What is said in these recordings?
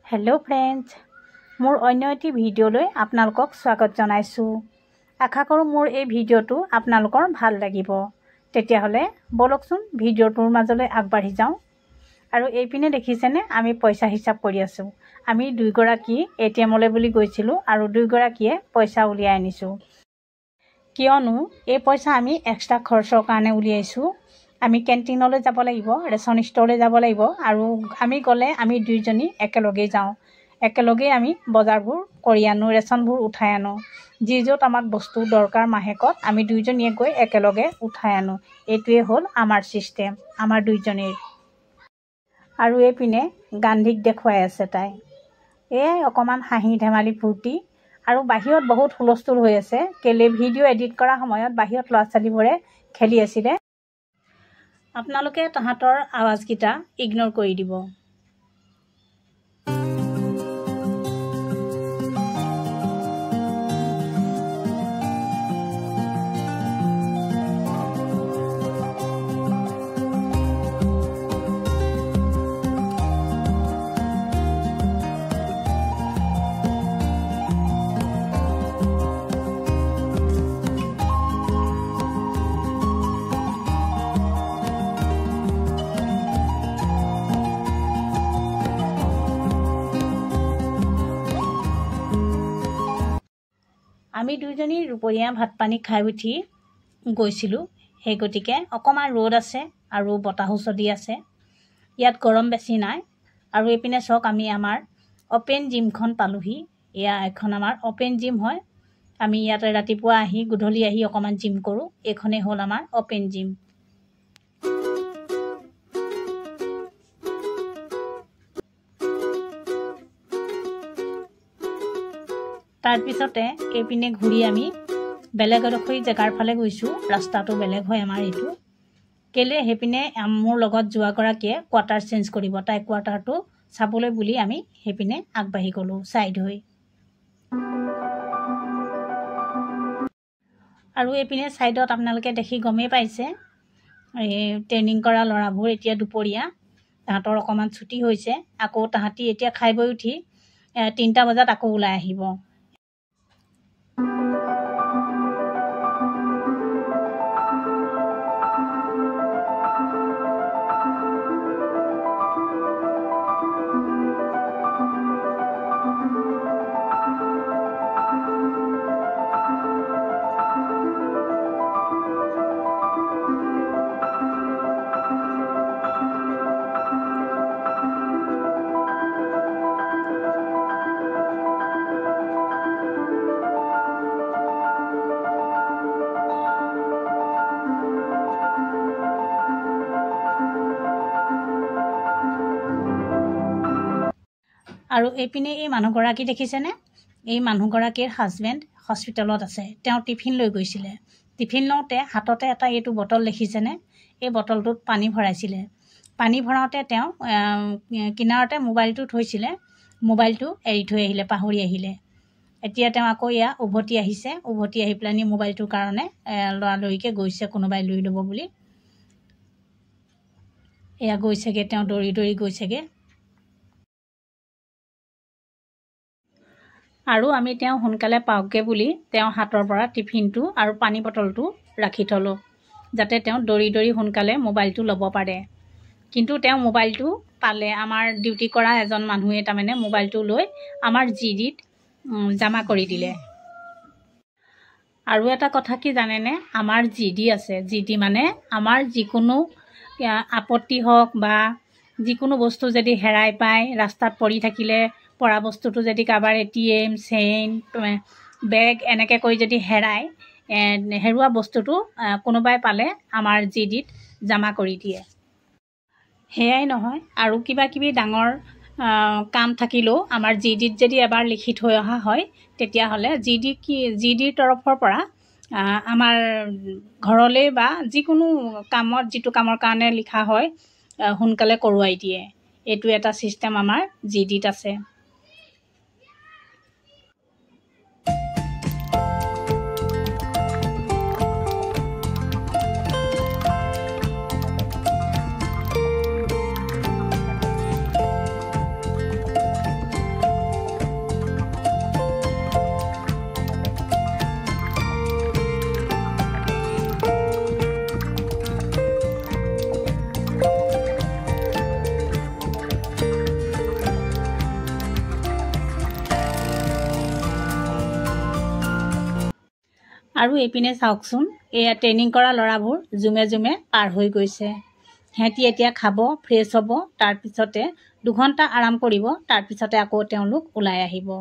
Hello friends मोर अन्य eighty भिडिओলৈ आपनालोকক स्वागत जनाइछु। आशा करूँ मोर এই ভিডিওটো आपनालोকৰ ভাল লাগিব। তেতিয়া হলে বলকচোন ভিডিওটোৰ মাজলৈ আগবাঢ়ি যাওঁ। আৰু এইপিনে দেখিছেনে আমি পইচা হিসাব কৰি আছো। আমি দুইগৰাকী এটিএমলৈ বুলি গৈছিলো আৰু দুইগৰাকীয়ে পইচা উলিয়াই আনিছো। কিয়নো এই পইচা আমি এক্সট্ৰা খৰচৰ কাৰণে উলিয়াইছো। আমি কেন্টিনলৈ যাব লাগিব, ৰেশন ষ্ট'ৰলৈ যাব লাগিব আৰু আমি গলে আমি দুইজনী একেলগে যাওঁ। একেলগে আমি বজাৰবোৰ কৰি আনো, ৰেশনবোৰ উঠাই আনো। যি যত আমাক বস্তু দৰকাৰ মাহেকত আমি দুইজনীয়ে গৈ একেলগে উঠাই আনো। এইটোৱে হ'ল আমাৰ সিস্টেম, আমাৰ দুইজনীৰ। আৰু এইপিনে গান্ধীক দেখুৱাই আছে তাই। এই অকমান হাঁহি ধেমালি ফূৰ্তি আৰু বাহিৰত বহুত হুলস্থুল হৈ আছে। কেলে ভিডিঅ' এডিট কৰা সময়ত বাহিৰত ল'ৰা ছোৱালীবোৰে খেলি আছিলে। আপোনালোকে তাহাঁতৰ আৱাজকেইটা ইগনোৰ কৰি দিব। আমি দুইজনী দুপৰীয়া ভাত পানী খাই উঠি গৈছিলোঁ। সেই গতিকে অকমান ৰ'দ আছে আৰু বতাহো চলি আছে। ইয়াত গৰম বেছি নাই। আৰু এইপিনে চাওক আমি আমাৰ অপেন জিমখন পালোহি। এয়া এখন আমাৰ অপেন জিম হয়। আমি ইয়াতে ৰাতিপুৱা আহি গধূলি আহি অকমান জিম কৰোঁ। এইখনেই হ'ল আমাৰ অপেন জিম। তাৰপিছতে এইপিনে ঘূৰি আমি বেলেগ এডোখৰী জেগাৰ ফালে গৈছোঁ। ৰাস্তাটো বেলেগ হয় আমাৰ এইটো। কেলে সেইপিনে মোৰ লগত যোৱাগৰাকীয়ে কোৱাৰ্টাৰ চেঞ্জ কৰিব। তাই কোৱাৰ্টাৰটো চাবলৈ বুলি আমি সেইপিনে আগবাঢ়ি গ'লোঁ ছাইড হৈ। আৰু এইপিনে ছাইডত আপোনালোকে দেখি গমেই পাইছে এই ট্ৰেইনিং কৰা ল'ৰাবোৰ এতিয়া দুপৰীয়া তাহাঁতৰ অকণমান ছুটি হৈছে। আকৌ তাহাঁতি এতিয়া খাই বৈ উঠি 3টা বজাত আকৌ ওলাই আহিব। আৰু এইপিনে এই মানুহগৰাকী দেখিছেনে? এই মানুহগৰাকীৰ হাজবেণ্ড হস্পিটেলত আছে। তেওঁ টিফিন লৈ গৈছিলে। টিফিন লওঁতে হাততে এটা এইটো বটল দেখিছেনে? এই বটলটোত পানী ভৰাইছিলে। পানী ভৰাওঁতে তেওঁ কিনাৰতে মোবাইলটো থৈছিলে। মোবাইলটো এৰি থৈ আহিলে, পাহৰি আহিলে। এতিয়া তেওঁ আকৌ এয়া উভতি আহিছে। উভতি আহি পেলানি মোবাইলটোৰ কাৰণে লৰালৰিকৈ গৈছে কোনোবাই লৈ ল'ব বুলি। এয়া গৈছেগৈ, তেওঁ দৌৰি দৌৰি গৈছেগৈ। আৰু আমি তেওঁ সোনকালে পাওঁগৈ বুলি তেওঁ হাতৰ পৰা টিফিনটো আৰু পানী বটলটো ৰাখি থলোঁ, যাতে তেওঁ দৌৰি দৌৰি সোনকালে মোবাইলটো ল'ব পাৰে। কিন্তু তেওঁ মোবাইলটো পালে। আমাৰ ডিউটি কৰা এজন মানুহে তাৰমানে মোবাইলটো লৈ আমাৰ জিডিত জমা কৰি দিলে। আৰু এটা কথা কি জানেনে? আমাৰ জিডি আছে। জিডি মানে আমাৰ যিকোনো আপত্তি হওক বা যিকোনো বস্তু যদি হেৰাই পায়, ৰাস্তাত পৰি থাকিলে, পৰা বস্তুটো যদি কাৰোবাৰ ATM, চেইন, বেগ এনেকৈ কৰি যদি হেৰাই, হেৰুৱা বস্তুটো কোনোবাই পালে আমাৰ জিডিত জমা কৰি দিয়ে। সেয়াই নহয়, আৰু কিবা কিবি ডাঙৰ কাম থাকিলেও আমাৰ জিডিত যদি এবাৰ লিখি থৈ অহা হয়, তেতিয়াহ'লে জিডিৰ তৰফৰ পৰা আমাৰ ঘৰলৈ বা যিকোনো কামত, যিটো কামৰ কাৰণে লিখা হয়, সোনকালে কৰোৱাই দিয়ে। এইটো এটা ছিষ্টেম আমাৰ জিডিত আছে। আৰু এইপিনে চাওকচোন, এয়া ট্ৰেইনিং কৰা ল'ৰাবোৰ জুমে জুমে পাৰ হৈ গৈছে। সিহঁতি এতিয়া খাব, ফ্ৰেছ হ'ব, তাৰপিছতে 2 ঘণ্টা আৰাম কৰিব, তাৰপিছতে আকৌ তেওঁলোক ওলাই আহিব।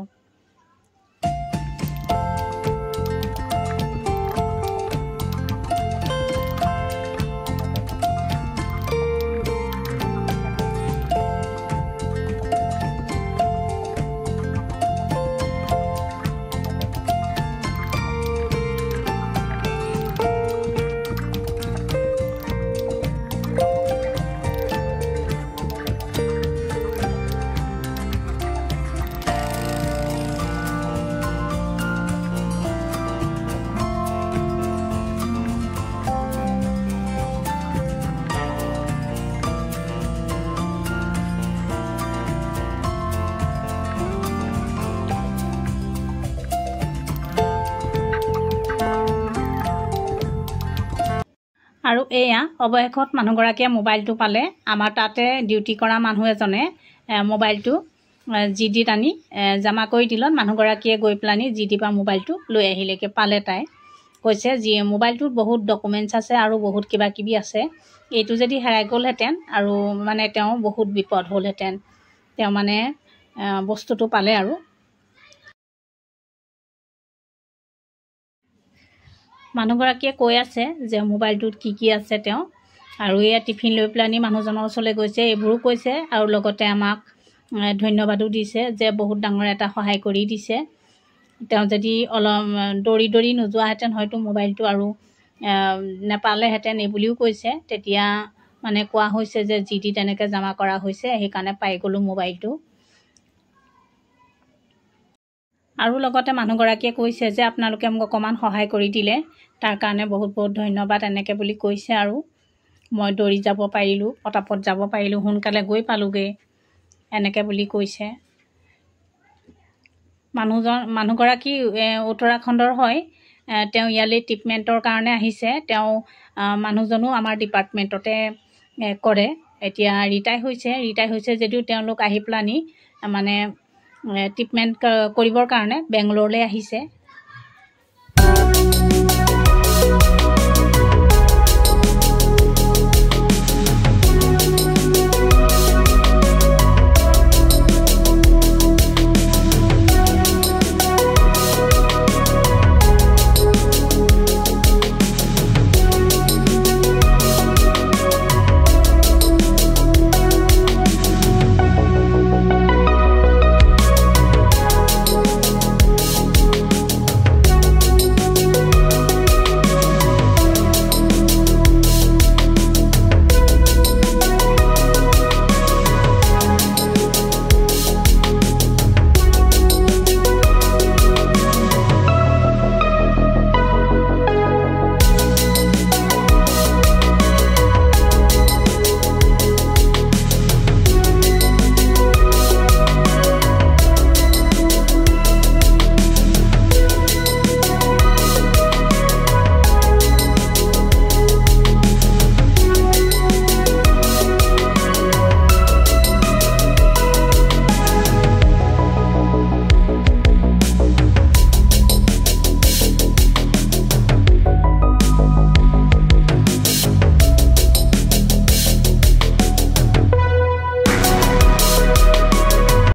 আৰু এয়া অৱশেষত মানুহগৰাকীয়ে মোবাইলটো পালে। আমাৰ তাতে ডিউটি কৰা মানুহ এজনে মোবাইলটো জিডিত আনি জমা কৰি দিলত মানুহগৰাকীয়ে গৈ পেলানি জিডিৰ পৰা মোবাইলটো লৈ আহিলেগৈ, পালে। তাই কৈছে মোবাইলটোত বহুত ডকুমেণ্টছ আছে আৰু বহুত কিবা কিবি আছে, এইটো যদি হেৰাই গ'লহেঁতেন আৰু মানে তেওঁ বহুত বিপদ হ'লহেঁতেন। তেওঁ মানে বস্তুটো পালে। আৰু মানুহগৰাকীয়ে কৈ আছে যে মোবাইলটোত কি কি আছে তেওঁ, আৰু এয়া টিফিন লৈ পেলানি মানুহজনৰ ওচৰলৈ গৈছে, এইবোৰো কৈছে। আৰু লগতে আমাক ধন্যবাদো দিছে যে বহুত ডাঙৰ এটা সহায় কৰি দিছে। তেওঁ যদি অলপ দৌৰি দৌৰি নোযোৱাহেঁতেন হয়তো মোবাইলটো আৰু নেপালেহেঁতেন, এইবুলিও কৈছে। তেতিয়া মানে কোৱা হৈছে যে জিডি তেনেকৈ জমা কৰা হৈছে, সেইকাৰণে পাই গ'লোঁ মোবাইলটো। আৰু লগতে মানুহগৰাকীয়ে কৈছে যে আপোনালোকে মোক অকণমান সহায় কৰি দিলে, তাৰ কাৰণে বহুত বহুত ধন্যবাদ, এনেকৈ বুলি কৈছে। আৰু মই দৌৰি যাব পাৰিলোঁ, পটাপট যাব পাৰিলোঁ, সোনকালে গৈ পালোঁগৈ, এনেকৈ বুলি কৈছে। মানুহগৰাকী উত্তৰাখণ্ডৰ হয়। তেওঁ ইয়ালৈ ট্ৰিটমেণ্টৰ কাৰণে আহিছে। তেওঁ মানুহজনো আমাৰ ডিপাৰ্টমেণ্টতে কৰে। এতিয়া ৰিটায়াৰ হৈছে যদিও তেওঁলোক আহি পেলানি মানে ট্ৰিটমেণ্ট কৰিবৰ কাৰণে বেংগলোৰলৈ আহিছে।